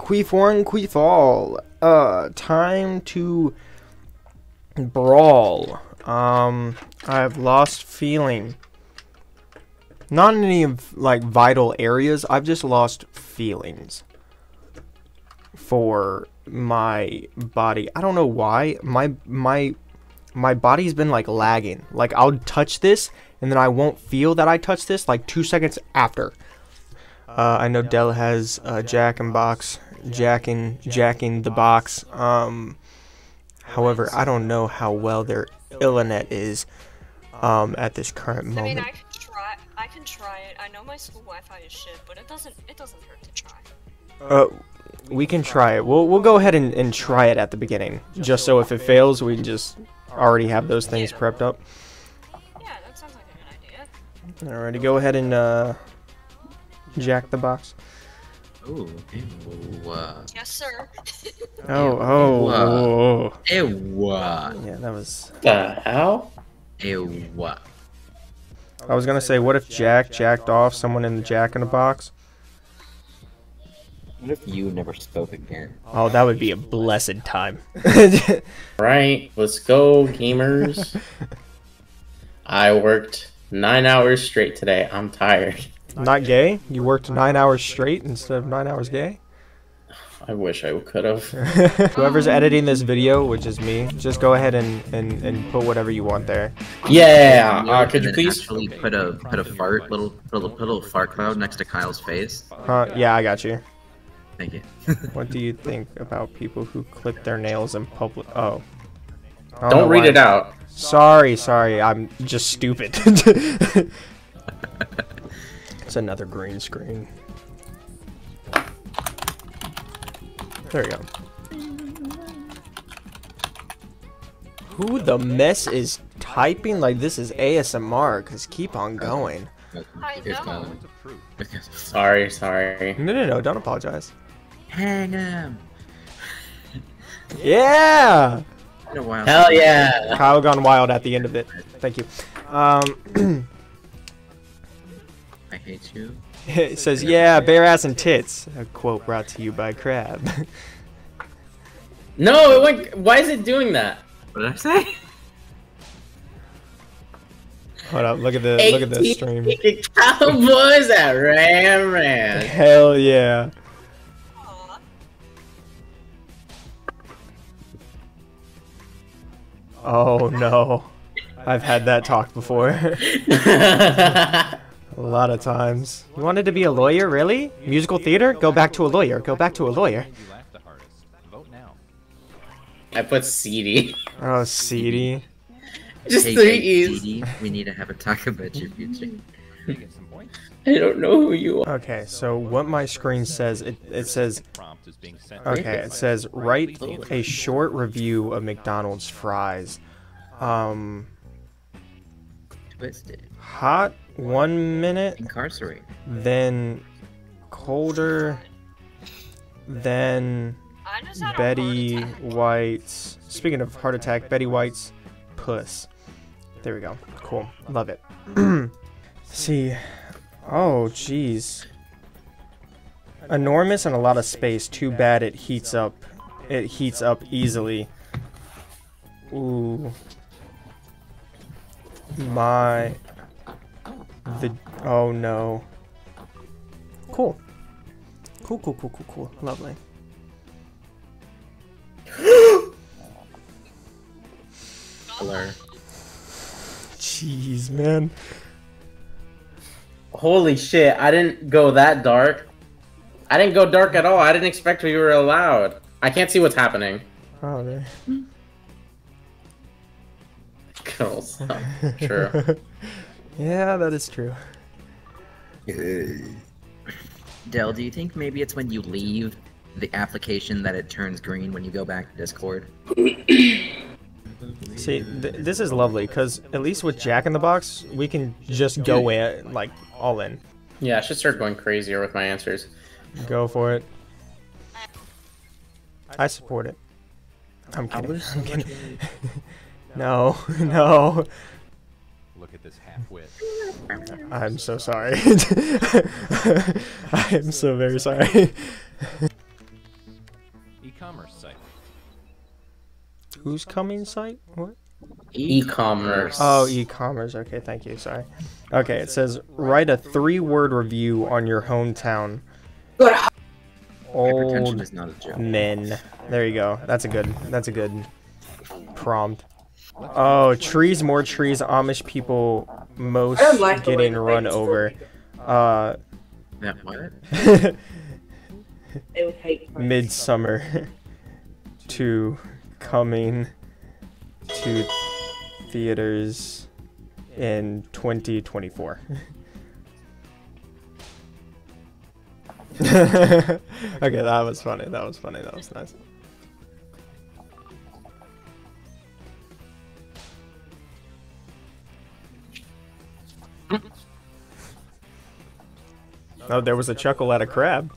Queef one, queef all. Time to brawl. I've lost feeling. Not in any of like vital areas. I've just lost feelings for my body. I don't know why. My body's been like lagging. Like I'll touch this and then I won't feel that I touched this like 2 seconds after. I know Dell has Jackbox, jacking the box. However, I don't know how well their internet is at this current moment. I mean, I can try it. I know my school Wi-Fi is shit, but it doesn't hurt to try. We can try it. We'll go ahead and try it at the beginning, just so if it fails, we can just already have those things prepped up. Yeah, that sounds like a good idea. Alrighty, go ahead and jack the box. Ooh, Yes, sir. Oh. Ew. Yeah, that was. The hell? Ew. I was gonna say, what if Jack jacked off someone in the Jack in the Box? What if you never spoke again? Oh, that would be a blessed time. Right, let's go, gamers. I worked 9 hours straight today. I'm tired. Not gay? You worked 9 hours straight instead of 9 hours gay? I wish I could have. Whoever's editing this video, which is me, just go ahead and put whatever you want there. Yeah, could you please actually put a little fart cloud next to Kyle's face? Yeah, I got you. Thank you. What do you think about people who clip their nails in public? Oh. don't read it out. Sorry, I'm just stupid. It's another green screen. There we go. Who the mess is typing? Like this is ASMR, cause keep on going. I know. Sorry. No, don't apologize. Hang him. Yeah! Hell yeah! Kylegonewild at the end of it. Thank you. I hate you. It says, yeah, bare ass and tits. A quote brought to you by Crab. No, it went. Why is it doing that? What did I say? Hold up, look at the stream. Cowboys at Ram. Hell yeah. Aw. Oh no. I've had that talk before. A lot of times. You wanted to be a lawyer, really? Musical theater? Go back to a lawyer. Go back to a lawyer. I put seedy. Oh, seedy. Just Hey, 3 hey, E's. Dee Dee, we need to have a talk about your future. I don't know who you are. Okay, so what my screen says, it says, okay, it says, write a short review of McDonald's fries. Twisted. Hot 1 minute, Incarcerate. then colder, then I just had a Betty heart attack. White's, speaking of heart attack, Betty White's puss. There we go. Cool. Love it. See. Oh, jeez. Enormous and a lot of space. Too bad it heats up. It heats up easily. Ooh. Oh no. Cool. Cool. Lovely. Color. Jeez, man. Holy shit, I didn't go that dark. I didn't go dark at all. I didn't expect we were allowed. I can't see what's happening. Oh, there. Girls. True. Yeah, that is true. Del, do you think maybe it's when you leave the application that it turns green when you go back to Discord? See, this is lovely, because at least with Jack in the Box, we can just go in, like, all in. Yeah, I should start going crazier with my answers. Go for it. I support it. I'm kidding. I'm kidding. No. Look at this half-wit. I'm so sorry. I am so very sorry. e-commerce site. Who's coming site? What? E-commerce. Oh, e-commerce. Okay, thank you. Sorry. Okay, it says write a 3-word review on your hometown. Hypertension Old is not a joke. men. There you go. That's a good prompt. Oh, trees, more trees. Amish people most getting run over. That what? They would hate Midsummer 2 coming to theaters in 2024. Okay, that was funny. That was funny. That was nice. Oh, there was a chuckle at a crab.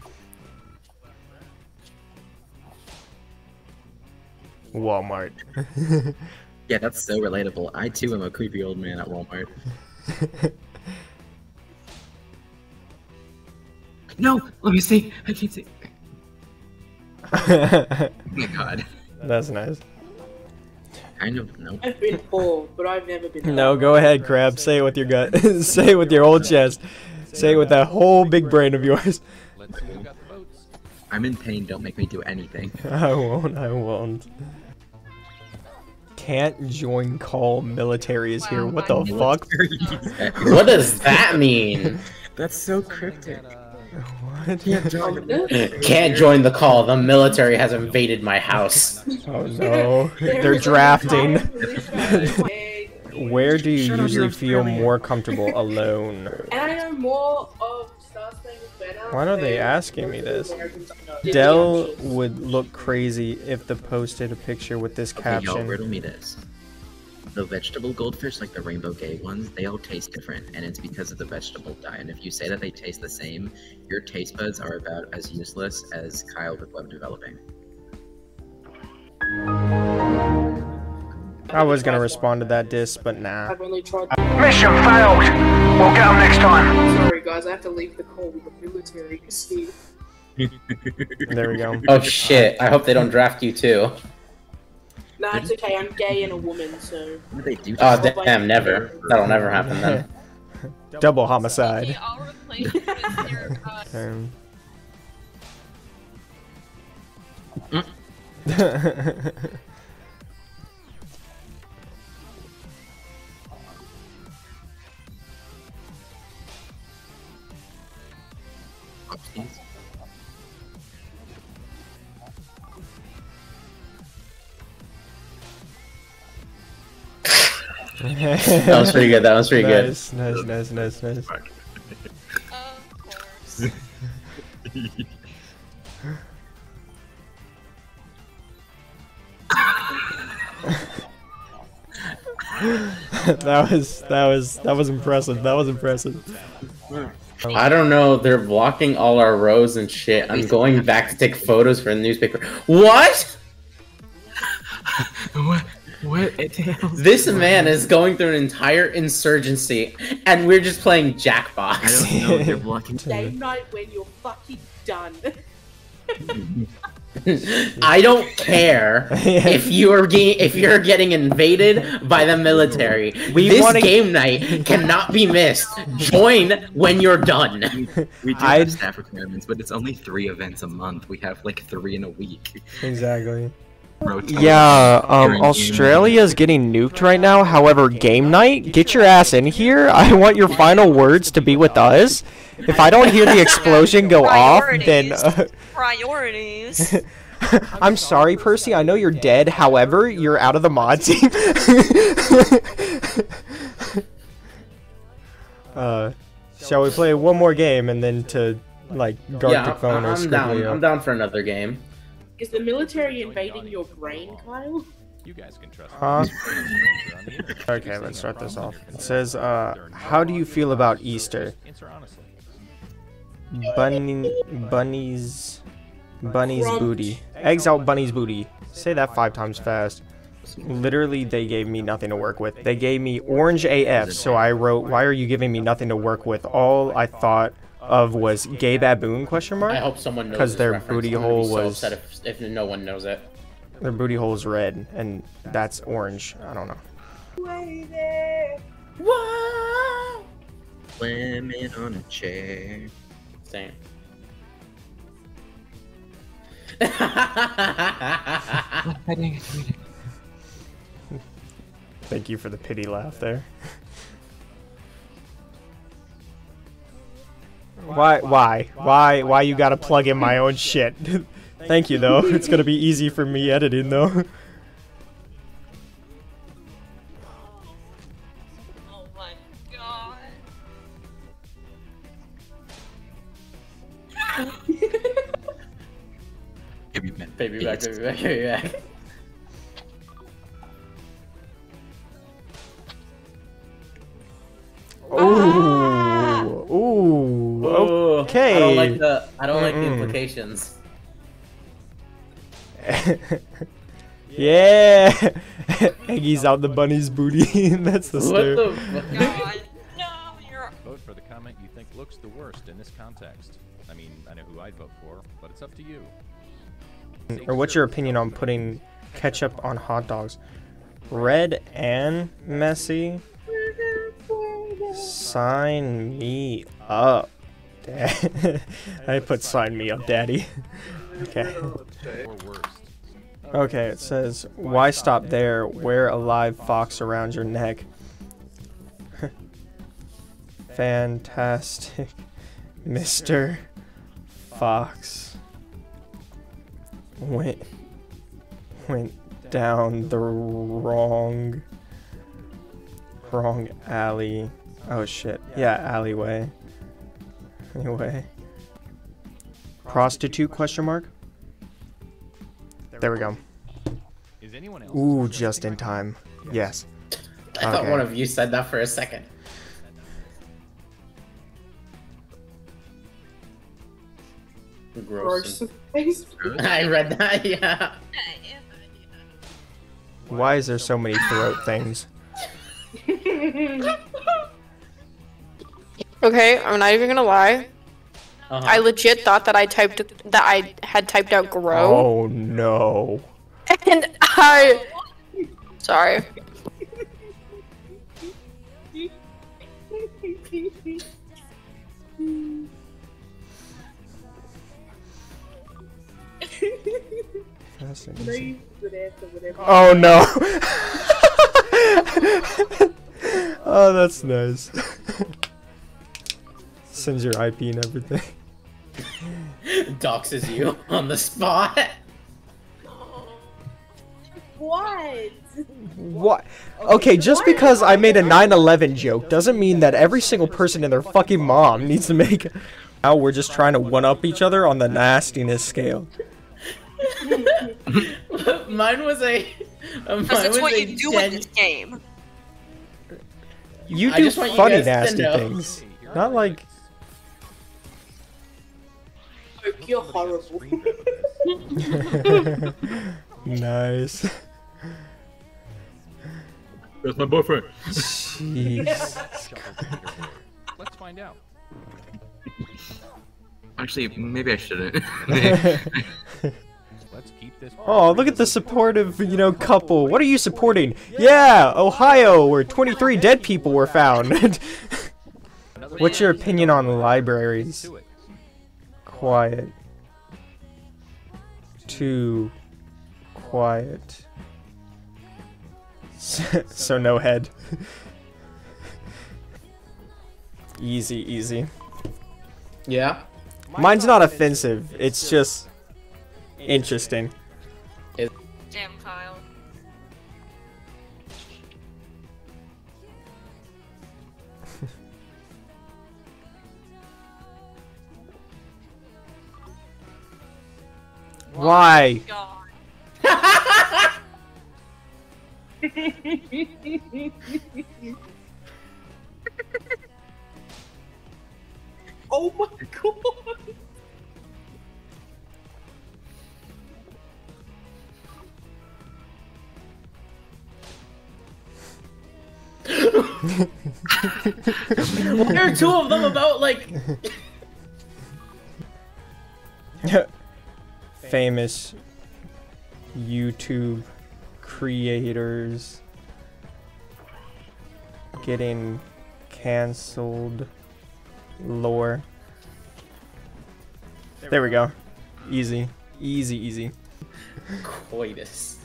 Walmart. Yeah, that's so relatable. I too am a creepy old man at Walmart. No! Let me see! I can't see. Oh my god. That's nice. Kind of, no. I've been poor, but I've never been. No, go ahead, crab. Say it with your gut. Say it with your whole chest. Say it with that whole big brain of yours. Let's see who got the votes. I'm in pain, don't make me do anything. I won't. I won't. Can't join call. Military is here. What the fuck? What does that mean? That's so cryptic. What? Can't join the call. The military has invaded my house. Oh no. They're drafting. Where do you usually feel more comfortable alone? And I know more of Star Spangled Banner. Why are they asking me this? Dell would look crazy if the posted a picture with this Okay, y'all, caption. riddle me this. The vegetable goldfish, like the rainbow gay ones, they all taste different, and it's because of the vegetable dye. And if you say that they taste the same, your taste buds are about as useless as Kyle with web developing. I was gonna respond to that diss, but nah. I've only tried. Mission failed. We'll get them next time. Sorry guys, I have to leave the call with the military. See. There we go. Oh shit, I hope they don't draft you too. Nah, it's okay. I'm gay and a woman, so. What do they do? Oh damn, never. That'll never happen then. Double Okay, homicide. I'll replace it with your, That was pretty good. That was pretty good. Nice, nice, nice, nice, nice. of course. that was impressive. That was impressive. I don't know. They're blocking all our rows and shit. I'm going back to take photos for the newspaper. What? What? This man is going through an entire insurgency, and we're just playing Jackbox. I don't know if you're blocking. Game night when you're fucking done. I don't care if you're getting invaded by the military. This game night cannot be missed. Join when you're done. We do have staff requirements, but it's only 3 events a month. We have like 3 in a week. Exactly. Rotate. Yeah, Australia's getting nuked right now. However, game night, get your ass in here. I want your final words to be with us. If I don't hear the explosion go off, then... Priorities. I'm sorry, Percy. I know you're dead. However, you're out of the mod team. Shall we play one more game and then to, like, Gartic phone or I'm down for another game. Is the military invading your brain, Kyle? You guys can trust Huh? me. Okay, let's start this off. It says, how do you feel about Easter? Answer honestly. Bunny's booty. Eggs out Bunny's booty. Say that 5 times fast. Literally, they gave me nothing to work with. They gave me orange AF, so I wrote, why are you giving me nothing to work with? All I thought of was gay baboon question mark. I hope someone knows 'Cause this their reference. booty I'm gonna be hole so was- upset if no one knows it. Their booty hole is red and that's orange. I don't know. Whoa! Women on a chair. Same. Thank you for the pity laugh there. Why you gotta plug in my own shit? Thank you though. It's gonna be easy for me editing though. Oh my god. Baby back. Baby back, baby back, baby back. Ooh, ooh, okay. I don't like the implications. Yeah, Eggy's out the bunny's booty. That's the What stare. the fuck? God. No, you're. Vote for the comment you think looks the worst in this context. I mean, I know who I'd vote for, but it's up to you. Or what's your opinion on putting ketchup on hot dogs? Red and messy? Sign me up. Dad. I put sign me up, daddy. Okay. Or worst. Okay, it says, why stop there? Wear a live fox around your neck. Fantastic, Mr. Fox. Went down the wrong alley. Oh shit. Yeah, alleyway. Anyway. Prostitute question mark? There we go. Is anyone else? Ooh, just in time. Yes. I thought Okay. one of you said that for a second. Gross. Gross. I read that, yeah. Why is there so many throat things? Okay, I'm not even gonna lie. Uh-huh. I legit thought that I had typed out grow, Oh no. and sorry. Oh no. Oh, that's nice. Sends your IP and everything. Doxes you on the spot. What? What? Okay, just because I made a 9/11 joke doesn't mean that every single person and their fucking mom needs to make. Now we're just trying to one up each other on the nastiness scale. Mine was a. Because that's what you do in this game. You I do just want you funny guys to nasty know. things, not like. Oak, you're horrible. Nice. That's my boyfriend. Jeez. Let's find out. Actually, maybe I shouldn't. Let's keep this. Oh, look at the supportive, couple. What are you supporting? Yeah, Ohio, where 23 dead people were found. What's your opinion on libraries? To it. Quiet. Too quiet. So no head. Easy, easy. Yeah. Mine's not offensive. It's just interesting. Damn, Kyle. Why? God. Oh my god. Why are two of them about like? famous YouTube creators getting cancelled lore. There we go. Easy. Easy, easy. Coitus.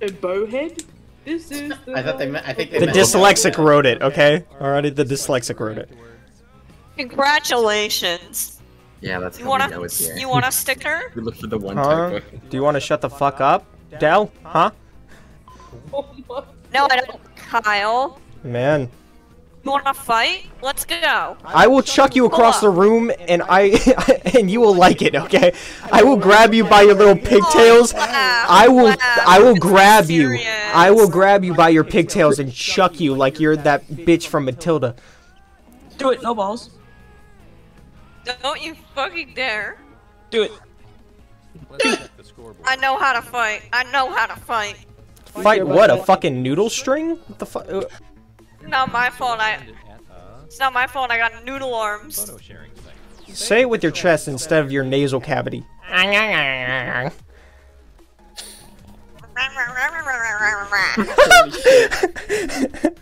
A bowhead? This is the I think they The meant dyslexic wrote it, okay? Alrighty, the dyslexic wrote it. Congratulations. Yeah, that's You how want we know it's here. a you want a sticker? We look for the one Huh? typo. Do you want to shut the fuck up, Del? Huh? Oh my. No, I don't. Kyle, Man. you want to fight? Let's go. I will chuck you across the room and and you will like it, okay? I will grab you by your little pigtails. I will grab you. I will grab you by your pigtails and chuck you like you're that bitch from Matilda. Do it, no balls. Don't you fucking dare. Do it. Let's check the scoreboard. I know how to fight. I know how to fight. Fight what? A fucking noodle string? What the fuck? Not my fault. At, It's not my fault. I got noodle arms. photo sharing site. Say it with your chest instead of your nasal cavity. Holy shit.